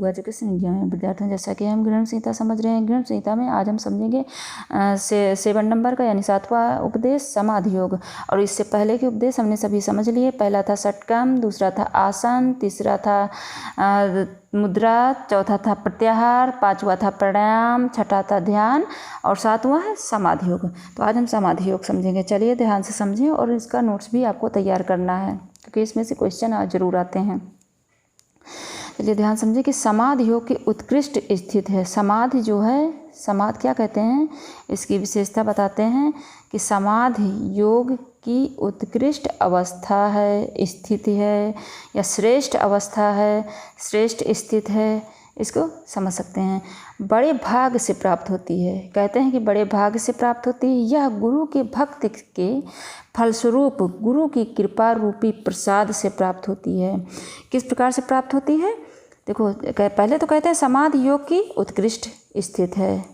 Yoga education India में विद्यार्थियों, जैसा कि हम गृह संहिता समझ रहे हैं। गृह संहिता में आज हम समझेंगे 7 नंबर का यानी 7वां उपदेश समाधि योग। और इससे पहले के उपदेश हमने सभी समझ लिए। पहला था षटकम, दूसरा था आसन, तीसरा था मुद्रा, चौथा था प्रत्याहार, 5वां था प्राणायाम, छठा था ध्यान और 7वां है समाधि योग। तो आज हम समाधि योग समझेंगे। चलिए ध्यान से समझें और इसका नोट्स भी आपको तैयार करना है क्योंकि इसमें से क्वेश्चन आज जरूर आते हैं। चलिए ध्यान समझिए कि समाधि योग की उत्कृष्ट स्थिति है। समाधि जो है, समाधि क्या कहते हैं, इसकी विशेषता बताते हैं कि समाधि योग की उत्कृष्ट अवस्था है, स्थिति है या श्रेष्ठ अवस्था है, श्रेष्ठ स्थिति है, इसको समझ सकते हैं। बड़े भाग से प्राप्त होती है, कहते हैं कि बड़े भाग से प्राप्त होती है। यह गुरु के भक्त के फलस्वरूप गुरु की कृपा रूपी प्रसाद से प्राप्त होती है। किस प्रकार से प्राप्त होती है? देखो, पहले तो कहते हैं समाधि योग की उत्कृष्ट स्थिति है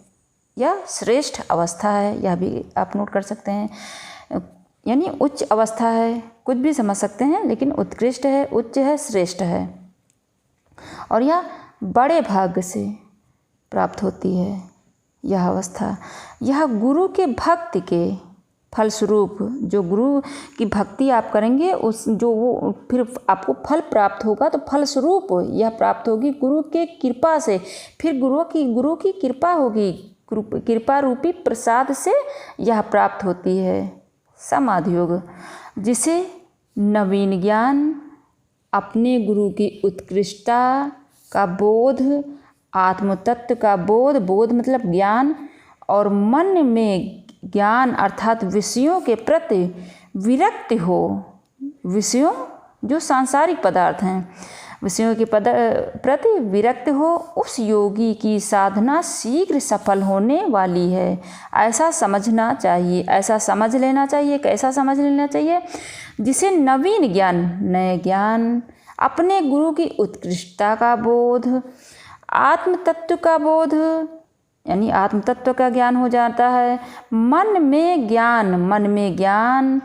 या श्रेष्ठ अवस्था है, यह भी आप नोट कर सकते हैं। यानी उच्च अवस्था है, कुछ भी समझ सकते हैं, लेकिन उत्कृष्ट है, उच्च है, श्रेष्ठ है और यह बड़े भाग से प्राप्त होती है यह अवस्था। यह गुरु के भक्ति के फलस्वरूप, जो गुरु की भक्ति आप करेंगे उस जो वो फिर आपको फल प्राप्त होगा, तो फलस्वरूप यह प्राप्त होगी गुरु के कृपा से। फिर गुरु की कृपा होगी, कृपा रूपी प्रसाद से यह प्राप्त होती है समाधि योग, जिसे नवीन ज्ञान, अपने गुरु की उत्कृष्टता का बोध, आत्म तत्व का बोध, बोध मतलब ज्ञान, और मन में ज्ञान अर्थात विषयों के प्रति विरक्त हो। विषयों जो सांसारिक पदार्थ हैं, विषयों के प्रति विरक्त हो, उस योगी की साधना शीघ्र सफल होने वाली है, ऐसा समझना चाहिए, ऐसा समझ लेना चाहिए। कैसा समझ लेना चाहिए? जिसे नवीन ज्ञान, नए ज्ञान, अपने गुरु की उत्कृष्टता का बोध, आत्म तत्व का बोध यानी आत्म तत्व का ज्ञान हो जाता है। मन में ज्ञान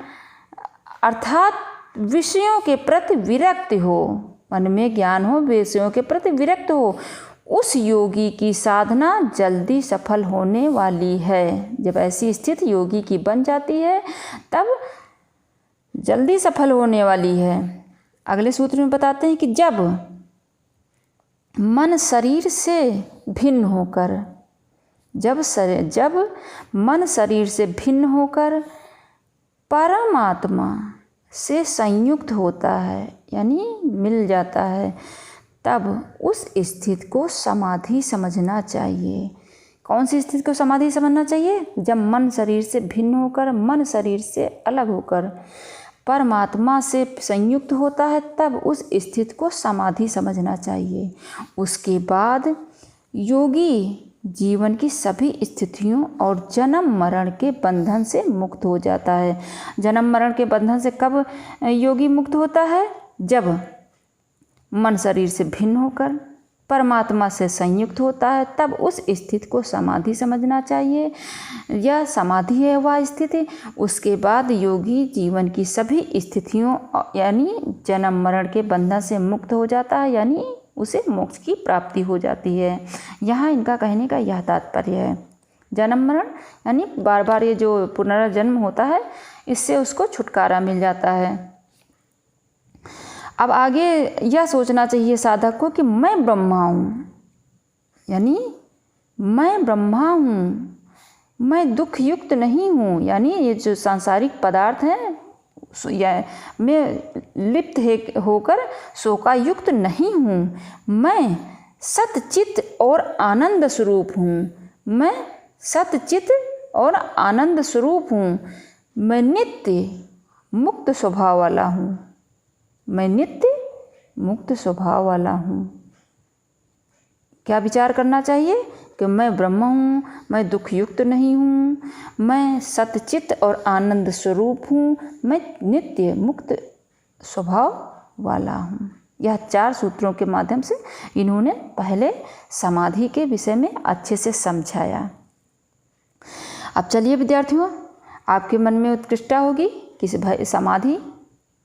अर्थात विषयों के प्रति विरक्त हो, मन में ज्ञान हो, विषयों के प्रति विरक्त हो, उस योगी की साधना जल्दी सफल होने वाली है। जब ऐसी स्थिति योगी की बन जाती है तब जल्दी सफल होने वाली है। अगले सूत्र में बताते हैं कि जब मन शरीर से भिन्न होकर, जब मन शरीर से भिन्न होकर परमात्मा से संयुक्त होता है यानी मिल जाता है, तब उस स्थिति को समाधि समझना चाहिए। कौन सी स्थिति को समाधि समझना चाहिए? जब मन शरीर से भिन्न होकर, मन शरीर से अलग होकर परमात्मा से संयुक्त होता है, तब उस स्थिति को समाधि समझना चाहिए। उसके बाद योगी जीवन की सभी स्थितियों और जन्म मरण के बंधन से मुक्त हो जाता है। जन्म मरण के बंधन से कब योगी मुक्त होता है? जब मन शरीर से भिन्न होकर परमात्मा से संयुक्त होता है, तब उस स्थिति को समाधि समझना चाहिए। यह समाधि है वह स्थिति। उसके बाद योगी जीवन की सभी स्थितियों यानी जन्म मरण के बंधन से मुक्त हो जाता है, यानी उसे मोक्ष की प्राप्ति हो जाती है। यहाँ इनका कहने का यह तात्पर्य है। जन्म मरण यानी बार बार ये जो पुनर्जन्म होता है, इससे उसको छुटकारा मिल जाता है। अब आगे यह सोचना चाहिए साधक को कि मैं ब्रह्मा हूँ, यानी मैं ब्रह्मा हूँ, मैं दुख युक्त नहीं हूँ, यानी ये जो सांसारिक पदार्थ हैं या मैं लिप्त होकर शोकायुक्त नहीं हूँ। मैं सतचित और आनंद स्वरूप हूँ, मैं सतचित और आनंद स्वरूप हूँ। मैं नित्य मुक्त स्वभाव वाला हूँ, मैं नित्य मुक्त स्वभाव वाला हूँ। क्या विचार करना चाहिए कि मैं ब्रह्म हूँ, मैं दुख युक्त नहीं हूँ, मैं सतचित और आनंद स्वरूप हूँ, मैं नित्य मुक्त स्वभाव वाला हूँ। यह 4 सूत्रों के माध्यम से इन्होंने पहले समाधि के विषय में अच्छे से समझाया। अब चलिए विद्यार्थियों, आपके मन में उत्कृष्टता होगी कि समाधि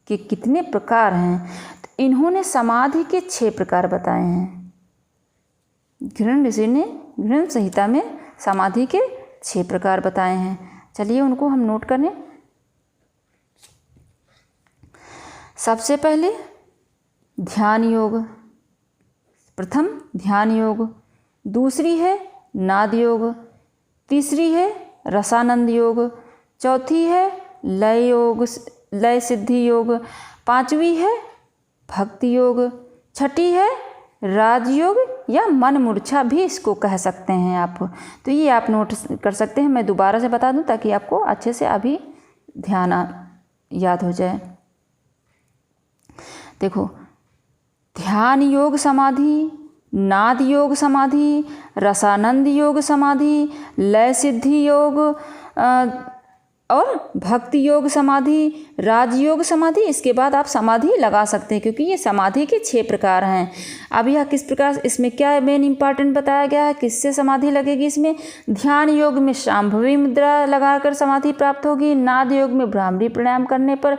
के कितने प्रकार हैं। तो इन्होंने समाधि के 6 प्रकार बताए हैं। घृण ऋषि ने घृण संहिता में समाधि के 6 प्रकार बताए हैं। चलिए उनको हम नोट करें। सबसे पहले ध्यान योग, प्रथम ध्यान योग, दूसरी है नाद योग, तीसरी है रसानंद योग, चौथी है लय योग, लय सिद्धि योग, पांचवी है भक्ति योग, छठी है राजयोग या मन मूर्छा भी इसको कह सकते हैं आप। तो ये आप नोट कर सकते हैं। मैं दोबारा से बता दूं ताकि आपको अच्छे से अभी ध्यान याद हो जाए। देखो, ध्यान योग समाधि, नाद योग समाधि, रसानंद योग समाधि, लय सिद्धि योग और भक्ति योग समाधि, राजयोग समाधि, इसके बाद आप समाधि लगा सकते हैं क्योंकि ये समाधि के 6 प्रकार हैं। अब यह किस प्रकार, इसमें क्या मेन इंपॉर्टेंट बताया गया है, किससे समाधि लगेगी। इसमें ध्यान योग में शांभवी मुद्रा लगाकर समाधि प्राप्त होगी, नाद योग में भ्रामरी प्राणायाम करने पर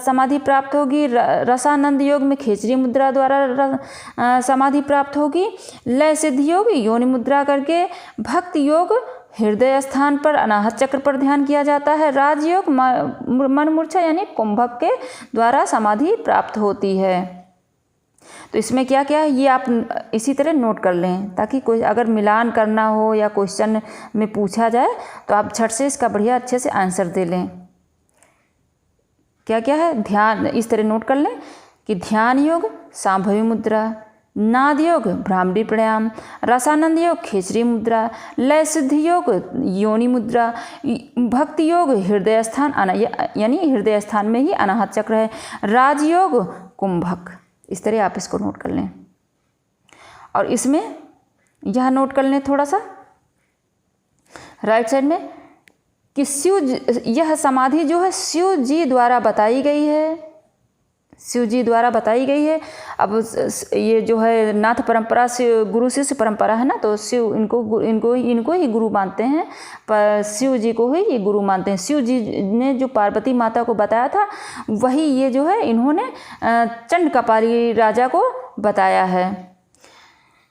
समाधि प्राप्त होगी, रसानंद योग में खेचरी मुद्रा द्वारा समाधि प्राप्त होगी, लय सिद्धि योग योनि मुद्रा करके, भक्ति योग हृदय स्थान पर अनाहत चक्र पर ध्यान किया जाता है, राजयोग मन मूर्छा यानी कुंभक के द्वारा समाधि प्राप्त होती है। तो इसमें क्या क्या है ये आप इसी तरह नोट कर लें ताकि कोई अगर मिलान करना हो या क्वेश्चन में पूछा जाए तो आप झट से इसका बढ़िया अच्छे से आंसर दे लें। क्या क्या है, ध्यान इस तरह नोट कर लें कि ध्यान योग सांभवी मुद्रा, नाद योग भ्रामरी प्राणायाम, रसानंद योग खेचरी मुद्रा, लय सिद्धि योग योनि मुद्रा, भक्ति योग हृदय स्थान यानी हृदय स्थान में ही अनाहत चक्र है, राजयोग कुंभक। इस तरह आप इसको नोट कर लें। और इसमें यह नोट कर लें थोड़ा सा राइट साइड में कि यह समाधि जो है शिव जी द्वारा बताई गई है, शिव जी द्वारा बताई गई है। अब ये जो है नाथ परंपरा से गुरु शिष्य परंपरा है ना, तो शिव इनको ही गुरु मानते हैं, पर शिव जी को ही ये गुरु मानते हैं। शिव जी ने जो पार्वती माता को बताया था वही ये जो है इन्होंने चंडकपाली राजा को बताया है।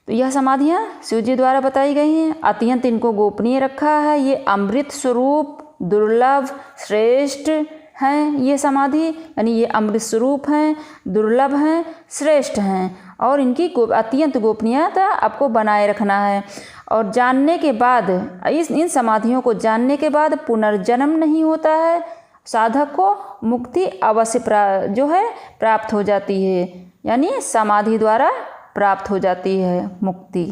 तो यह समाधियाँ शिव जी द्वारा बताई गई हैं। अत्यंत इनको गोपनीय रखा है। ये अमृत स्वरूप दुर्लभ श्रेष्ठ हैं ये समाधि, यानी ये अमृत स्वरूप हैं, दुर्लभ हैं, श्रेष्ठ हैं और इनकी अत्यंत गोपनीयता आपको बनाए रखना है। और जानने के बाद इन समाधियों को जानने के बाद पुनर्जन्म नहीं होता है, साधक को मुक्ति अवश्य प्राप्त हो जाती है, यानी समाधि द्वारा प्राप्त हो जाती है मुक्ति।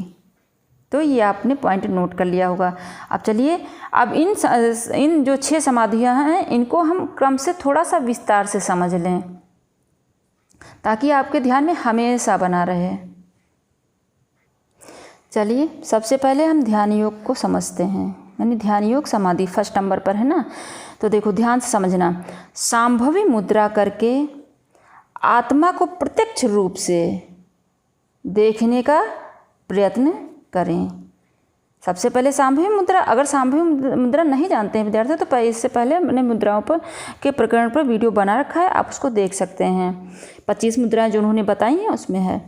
तो ये आपने पॉइंट नोट कर लिया होगा। अब चलिए, अब इन जो 6 समाधियाँ हैं इनको हम क्रम से थोड़ा सा विस्तार से समझ लें ताकि आपके ध्यान में हमेशा बना रहे। चलिए, सबसे पहले हम ध्यान योग को समझते हैं, यानी ध्यान योग समाधि फर्स्ट नंबर पर है ना। तो देखो ध्यान से समझना, सांभवी मुद्रा करके आत्मा को प्रत्यक्ष रूप से देखने का प्रयत्न करें। सबसे पहले सांभवी मुद्रा, अगर सांभवी मुद्रा नहीं जानते हैं विद्यार्थी तो इससे पहले मैंने मुद्राओं पर के प्रकरण पर वीडियो बना रखा है, आप उसको देख सकते हैं। 25 मुद्राएं जो उन्होंने बताई हैं उसमें है।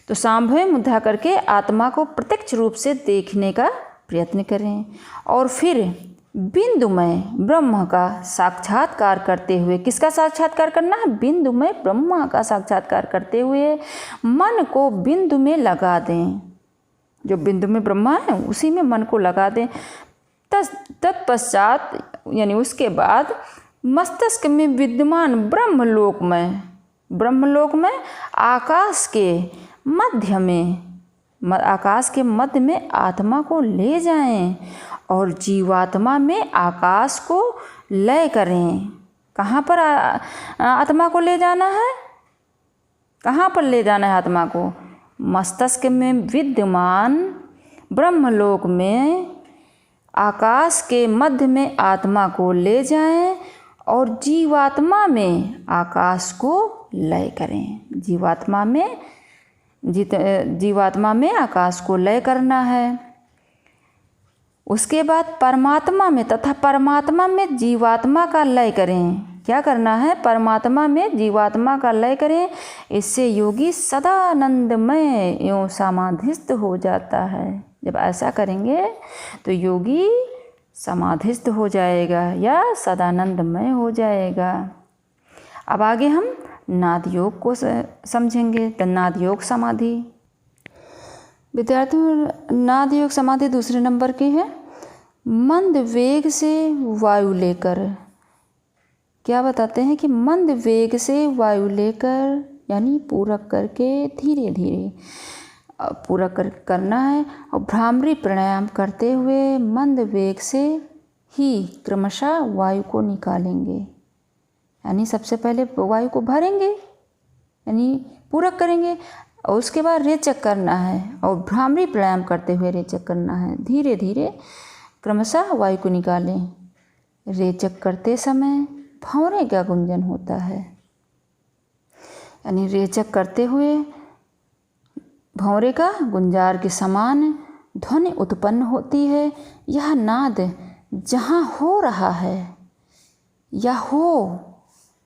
तो सांभवी मुद्रा करके आत्मा को प्रत्यक्ष रूप से देखने का प्रयत्न करें और फिर बिंदुमय ब्रह्म का साक्षात्कार करते हुए, किसका साक्षात्कार करना है, बिंदुमय ब्रह्म का साक्षात्कार करते हुए मन को बिंदु में लगा दें। जो बिंदु में ब्रह्मा है उसी में मन को लगा दें। तत्पश्चात यानी उसके बाद मस्तिष्क में विद्यमान ब्रह्मलोक में आकाश के मध्य में आत्मा को ले जाएं और जीवात्मा में आकाश को लय करें। कहाँ पर आत्मा को ले जाना है, कहाँ पर ले जाना है आत्मा को, मस्तिष्क में विद्यमान ब्रह्मलोक में आकाश के मध्य में आत्मा को ले जाएं और जीवात्मा में आकाश को लय करें। जीवात्मा में आकाश को लय करना है। उसके बाद परमात्मा में तथा परमात्मा में जीवात्मा का लय करें। क्या करना है, परमात्मा में जीवात्मा का लय करें। इससे योगी सदा आनंदमय एवं समाधिस्थ हो जाता है। जब ऐसा करेंगे तो योगी समाधिस्थ हो जाएगा या सदानंदमय हो जाएगा। अब आगे हम नाद योग को समझेंगे। तो नाद योग समाधि, विद्यार्थियों नाद योग समाधि दूसरे नंबर की है। मंद वेग से वायु लेकर, क्या बताते हैं कि मंद वेग से वायु लेकर यानी पूरक करके धीरे धीरे पूरक करना है और भ्रामरी प्राणायाम करते हुए मंद वेग से ही क्रमशः वायु को निकालेंगे। यानी सबसे पहले वायु को भरेंगे यानी पूरक करेंगे और उसके बाद रेचक करना है और भ्रामरी प्राणायाम करते हुए रेचक करना है। धीरे धीरे क्रमशः वायु को निकालें। रेचक करते समय भंवरे का गुंजन होता है, यानी रेचक करते हुए भंवरे का गुंजार के समान ध्वनि उत्पन्न होती है। यह नाद जहाँ हो रहा है या हो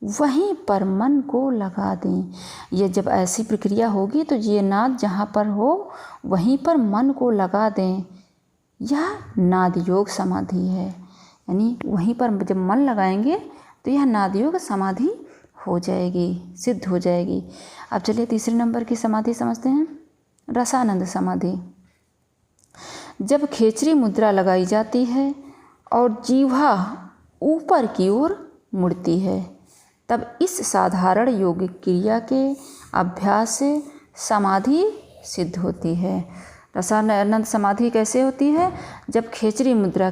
वहीं पर मन को लगा दें। ये जब ऐसी प्रक्रिया होगी तो ये नाद जहाँ पर हो वहीं पर मन को लगा दें। यह नाद योग समाधि है, यानी वहीं पर जब मन लगाएंगे तो यह नाद योग समाधि हो जाएगी, सिद्ध हो जाएगी। अब चलिए तीसरे नंबर की समाधि समझते हैं, रसानंद समाधि। जब खेचरी मुद्रा लगाई जाती है और जीवा ऊपर की ओर मुड़ती है तब इस साधारण योगिक क्रिया के अभ्यास से समाधि सिद्ध होती है। रसानंद समाधि कैसे होती है, जब खेचरी मुद्रा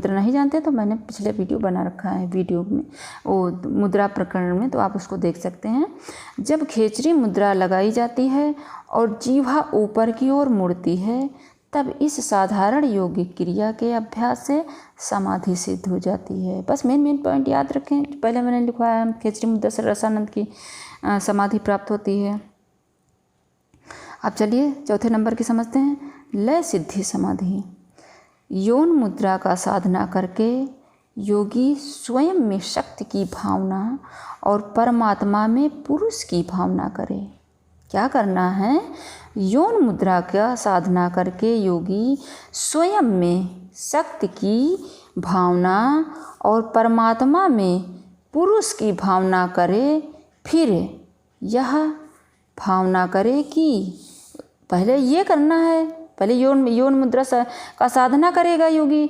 नहीं जानते तो मैंने पिछले वीडियो बना रखा है, वीडियो में वो मुद्रा प्रकरण में, तो आप उसको देख सकते हैं। जब खेचरी मुद्रा लगाई जाती है और जीवा ऊपर की ओर मुड़ती है तब इस साधारण योगिक क्रिया के अभ्यास से समाधि सिद्ध हो जाती है। बस मेन पॉइंट याद रखें। पहले मैंने लिखा है खेचरी मुद्रा से रसानंद की समाधि प्राप्त होती है। अब चलिए चौथे नंबर की समझते हैं, लय सिद्धि समाधि। यौन मुद्रा का साधना करके योगी स्वयं में शक्ति की भावना और परमात्मा में पुरुष की भावना करे। क्या करना है, यौन मुद्रा का साधना करके योगी स्वयं में शक्ति की भावना और परमात्मा में पुरुष की भावना करे। फिर यह भावना करे कि पहले ये करना है, पहले यौन मुद्रा का साधना करेगा योगी,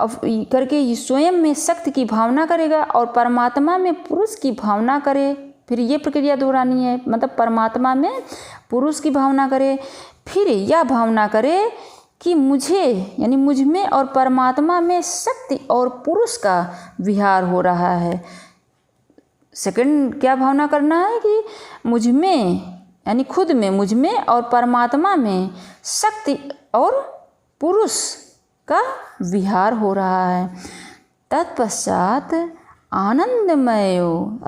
अब करके स्वयं में शक्ति की भावना करेगा और परमात्मा में पुरुष की भावना करे। फिर ये प्रक्रिया दोहरानी है, मतलब परमात्मा में पुरुष की भावना करे, फिर यह भावना करे कि मुझे यानी मुझ में और परमात्मा में शक्ति और पुरुष का विहार हो रहा है। सेकंड क्या भावना करना है कि मुझ में यानी खुद में, मुझ में और परमात्मा में शक्ति और पुरुष का विहार हो रहा है। तत्पश्चात आनंदमय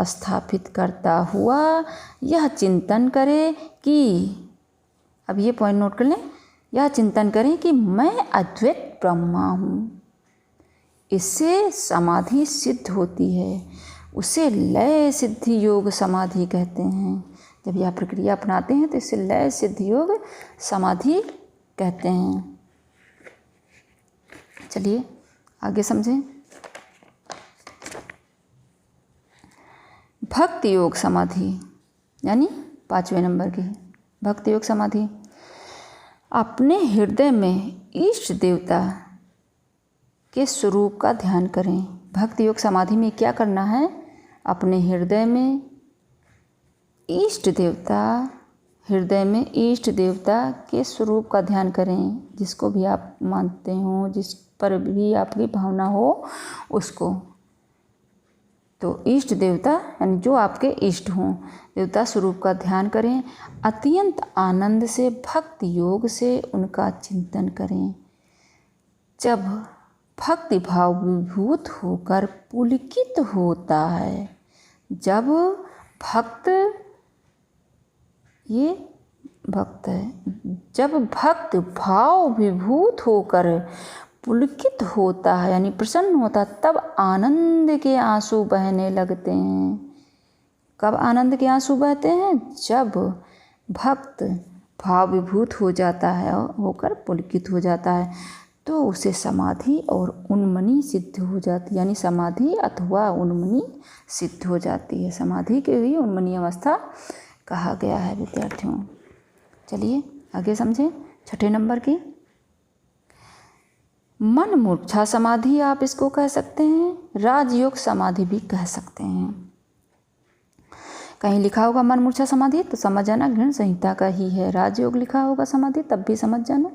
स्थापित करता हुआ यह चिंतन करे कि, अब ये पॉइंट नोट कर लें, यह चिंतन करें कि मैं अद्वैत ब्रह्मा हूँ। इससे समाधि सिद्ध होती है, उसे लय सिद्धि योग समाधि कहते हैं। जब यह प्रक्रिया अपनाते हैं तो इसे लय सिद्धि योग समाधि कहते हैं। चलिए आगे समझें, भक्ति योग समाधि यानी 5वें नंबर की भक्ति योग समाधि। अपने हृदय में इष्ट देवता के स्वरूप का ध्यान करें। भक्ति योग समाधि में क्या करना है, अपने हृदय में इष्ट देवता के स्वरूप का ध्यान करें। जिसको भी आप मानते हो, जिस पर भी आपकी भावना हो उसको, तो इष्ट देवता यानी जो आपके इष्ट हों, देवता स्वरूप का ध्यान करें। अत्यंत आनंद से भक्ति योग से उनका चिंतन करें। जब भक्ति भाव विभूत होकर पुलकित होता है, जब भक्त जब भक्त भाव विभूत होकर पुलकित होता है यानी प्रसन्न होता है, तब आनंद के आंसू बहने लगते हैं। कब आनंद के आंसू बहते हैं? जब भक्त भाव विभूत हो जाता है और होकर पुलकित हो जाता है, तो उसे समाधि और उन्मनी सिद्ध हो जाती है, यानी समाधि अथवा उन्मनी सिद्ध हो जाती है। समाधि के ही उन्मनी अवस्था कहा गया है विद्यार्थियों। चलिए आगे समझें 6 नंबर की मन मूर्छा समाधि, आप इसको कह सकते हैं, राजयोग समाधि भी कह सकते हैं। कहीं लिखा होगा मन मूर्छा समाधि तो समझ जाना घृण संहिता का ही है। राजयोग लिखा होगा समाधि तब भी समझ जाना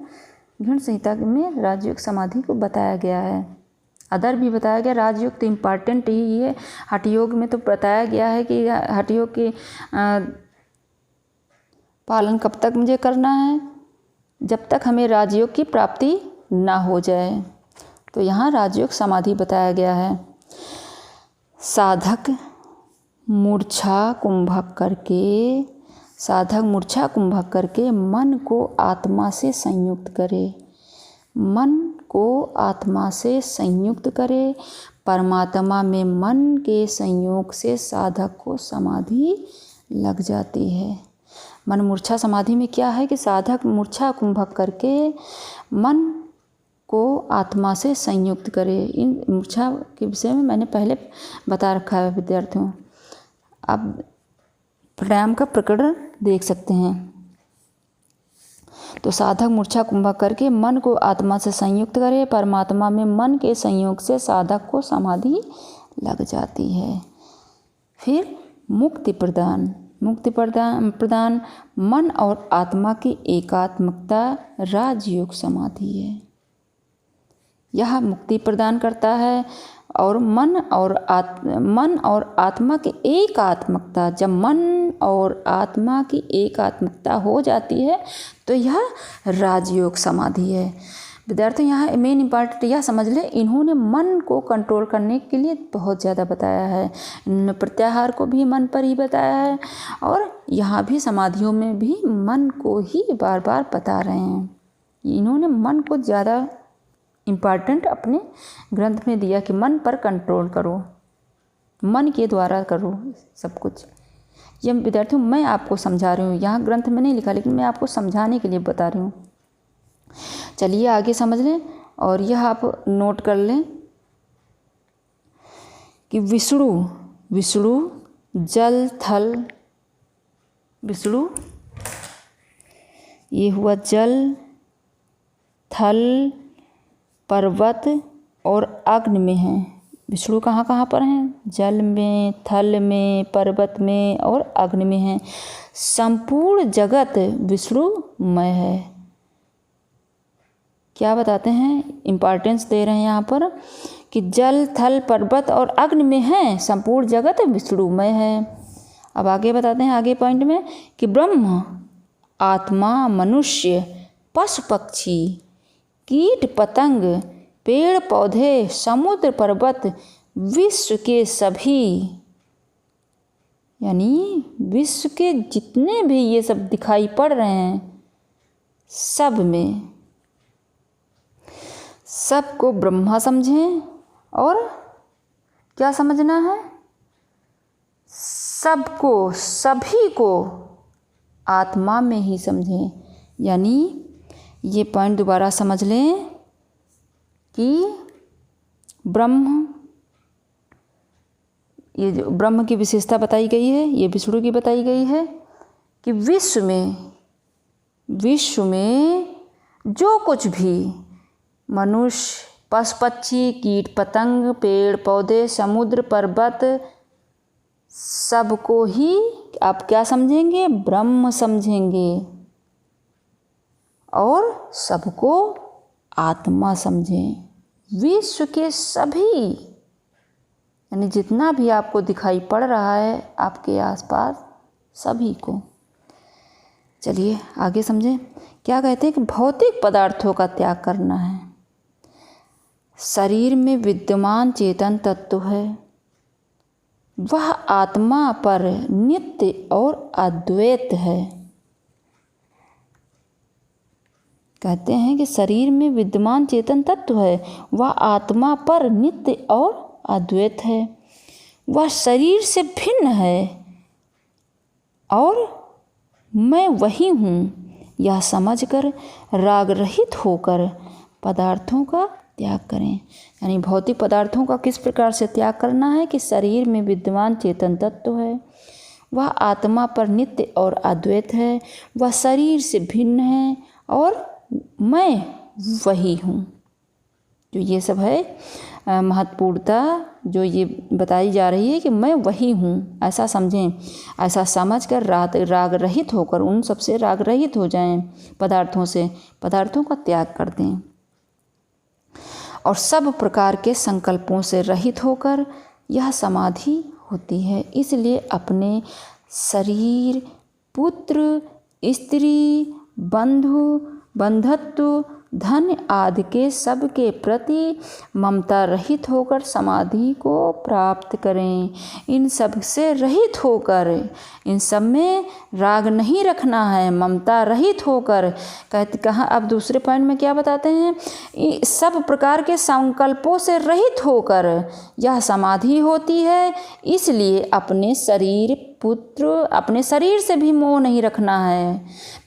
घृण संहिता में राजयोग समाधि को बताया गया है। अदर भी बताया गया, राजयोग तो इम्पॉर्टेंट ही है। हठयोग में तो बताया गया है कि हठयोग के पालन कब तक मुझे करना है, जब तक हमें राजयोग की प्राप्ति ना हो जाए। तो यहाँ राजयोग समाधि बताया गया है। साधक मूर्छा कुंभक करके मन को आत्मा से संयुक्त करे, मन को आत्मा से संयुक्त करे। परमात्मा में मन के संयोग से साधक को समाधि लग जाती है। मन मूर्छा समाधि में क्या है कि साधक मूर्छा कुंभक करके मन को आत्मा से संयुक्त करे। इन मूर्छा के विषय में मैंने पहले बता रखा है विद्यार्थियों। अब प्राणायाम का प्रकरण देख सकते हैं। तो साधक मूर्छा कुंभक करके मन को आत्मा से संयुक्त करे, परमात्मा में मन के संयोग से साधक को समाधि लग जाती है। फिर मुक्ति प्रदान मन और आत्मा की एकात्मकता राजयोग समाधि है। यह मुक्ति प्रदान करता है और मन और आत्मा की एकात्मकता, जब मन और आत्मा की एकात्मकता हो जाती है तो यह राजयोग समाधि है। विद्यार्थी यहाँ मेन इम्पॉर्टेंट यह समझ लें, इन्होंने मन को कंट्रोल करने के लिए बहुत ज़्यादा बताया है। इन्होंने प्रत्याहार को भी मन पर ही बताया है और यहाँ भी समाधियों में भी मन को ही बार बार बता रहे हैं। इन्होंने मन को ज़्यादा इम्पॉर्टेंट अपने ग्रंथ में दिया कि मन पर कंट्रोल करो, मन के द्वारा करो सब कुछ। यह विद्यार्थियों मैं आपको समझा रही हूँ, यहाँ ग्रंथ में नहीं लिखा लेकिन मैं आपको समझाने के लिए बता रही हूँ। चलिए आगे समझ लें और यह आप नोट कर लें कि विष्णु जल थल, विष्णु ये हुआ जल थल पर्वत और अग्नि में हैं। विष्णु कहाँ कहाँ पर हैं? जल में, थल में, पर्वत में और अग्नि में हैं। संपूर्ण जगत विष्णुमय है। क्या बताते हैं? इम्पॉर्टेंस दे रहे हैं यहाँ पर कि जल थल पर्वत और अग्नि में हैं, संपूर्ण जगत विष्णुमय है। अब आगे बताते हैं आगे पॉइंट में कि ब्रह्म, आत्मा, मनुष्य, पशु पक्षी, कीट पतंग, पेड़ पौधे, समुद्र पर्वत, विश्व के सभी, यानी विश्व के जितने भी ये सब दिखाई पड़ रहे हैं, सब में सबको ब्रह्मा समझें और क्या समझना है? सबको, सभी को आत्मा में ही समझें। यानी ये पॉइंट दोबारा समझ लें कि ब्रह्म, ये जो ब्रह्म की विशेषता बताई गई है, ये विष्णु की बताई गई है कि विश्व में जो कुछ भी मनुष्य, पशु पक्षी, कीट पतंग, पेड़ पौधे, समुद्र पर्वत, सबको ही आप क्या समझेंगे? ब्रह्म समझेंगे और सबको आत्मा समझें। विश्व के सभी, यानी जितना भी आपको दिखाई पड़ रहा है आपके आसपास, सभी को। चलिए आगे समझें क्या कहते हैं कि भौतिक पदार्थों का त्याग करना है। शरीर में विद्यमान चेतन तत्व है, वह आत्मा पर नित्य और अद्वैत है। कहते हैं कि शरीर में विद्यमान चेतन तत्व है, वह आत्मा पर नित्य और अद्वैत है। वह शरीर से भिन्न है और मैं वही हूँ, यह समझकर राग रहित होकर पदार्थों का त्याग करें। यानी भौतिक पदार्थों का किस प्रकार से त्याग करना है कि शरीर में विद्यमान चेतन तत्व है, वह आत्मा पर नित्य और अद्वैत है, वह शरीर से भिन्न है और मैं वही हूँ। जो ये सब है महत्वपूर्णता जो ये बताई जा रही है कि मैं वही हूँ, ऐसा समझें। ऐसा समझकर राग रहित होकर उन सबसे राग रहित हो जाएं, पदार्थों का त्याग कर दें और सब प्रकार के संकल्पों से रहित होकर यह समाधि होती है। इसलिए अपने शरीर, पुत्र, स्त्री, बंधु, बंधत्व, धन आदि के सब के प्रति ममता रहित होकर समाधि को प्राप्त करें। इन सब से रहित होकर, इन सब में राग नहीं रखना है, ममता रहित होकर। कहाँ अब दूसरे पॉइंट में क्या बताते हैं, सब प्रकार के संकल्पों से रहित होकर यह समाधि होती है। इसलिए अपने शरीर, पुत्र, अपने शरीर से भी मोह नहीं रखना है,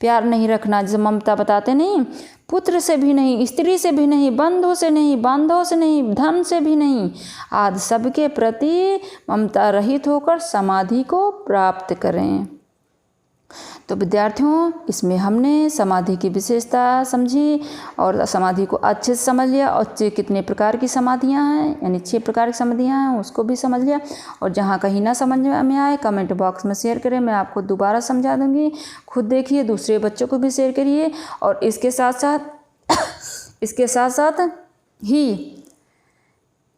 प्यार नहीं रखना, जैसे ममता बताते नहीं, पुत्र से भी नहीं, स्त्री से भी नहीं, बंधु से नहीं, बांधव से नहीं, धन से भी नहीं, आदि सबके प्रति ममता रहित होकर समाधि को प्राप्त करें। तो विद्यार्थियों, इसमें हमने समाधि की विशेषता समझी और समाधि को अच्छे से समझ लिया और कितने प्रकार की समाधियाँ हैं, यानी 6 प्रकार की समाधियाँ हैं, उसको भी समझ लिया। और जहाँ कहीं ना समझ में आए कमेंट बॉक्स में शेयर करें, मैं आपको दोबारा समझा दूँगी। खुद देखिए, दूसरे बच्चों को भी शेयर करिए। और इसके साथ साथ ही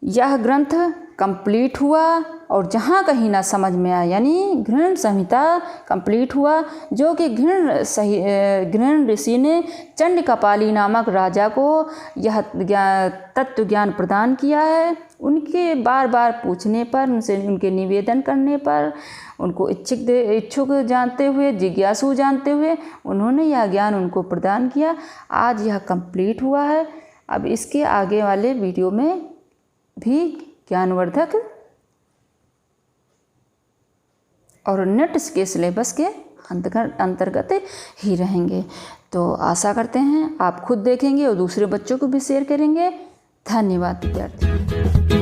यह ग्रंथ कंप्लीट हुआ और जहाँ कहीं ना समझ में आया, यानी घृण संहिता कंप्लीट हुआ, जो कि घृण ऋषि ने चंडकपाली नामक राजा को यह तत्व ज्ञान प्रदान किया है। उनके बार बार पूछने पर, उनके निवेदन करने पर, उनको इच्छुक जानते हुए, जिज्ञासु जानते हुए उन्होंने यह ज्ञान उनको प्रदान किया। आज यह कंप्लीट हुआ है। अब इसके आगे वाले वीडियो में भी ज्ञानवर्धक और नेट के सिलेबस के अंतर्गत ही रहेंगे। तो आशा करते हैं आप खुद देखेंगे और दूसरे बच्चों को भी शेयर करेंगे। धन्यवाद विद्यार्थी।